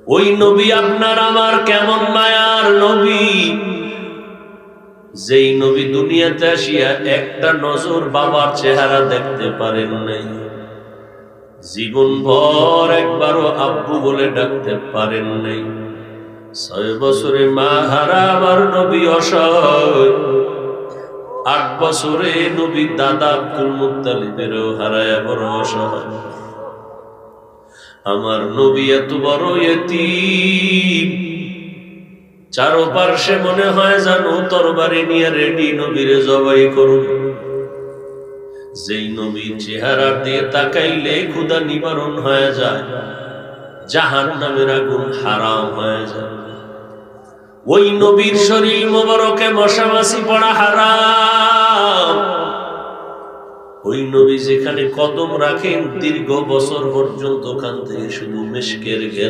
ওই নবী আপনার আমার কেমন মায়ার নবী, যেই নবী দুনিয়াতে আসিয়া একটা নজর বাবার চেহারা দেখতে পারেন নাই, জীবন ভর একবারও আব্বু বলে ডাকতে পারেন নাই। 6 বছরে মা হারা আমার নবী অসহায়, 8 বছরে নবী দাদা আব্দুল মুত্তালিবেরও হারায়া বড় অসহায়। আমার নবী এত বড় ইতিম, চারপাশে মনে হয় জানো তরবারি নিয়ে রেডি নবীরে জবাই করবে। যেই নবীর চেহারা দিয়ে তাকাইলে ক্ষুধা নিবারণ হয়ে যায়, জাহান্নামের আগুন হারাম হয়ে যায়। ওই নবীর শরীর মোবারকে মশা মাছি পড়া হারাম। ওই নবী যেখানে কদম রাখেন দীর্ঘ বছর পর্যন্ত ওখান থেকে শুধু মিশকের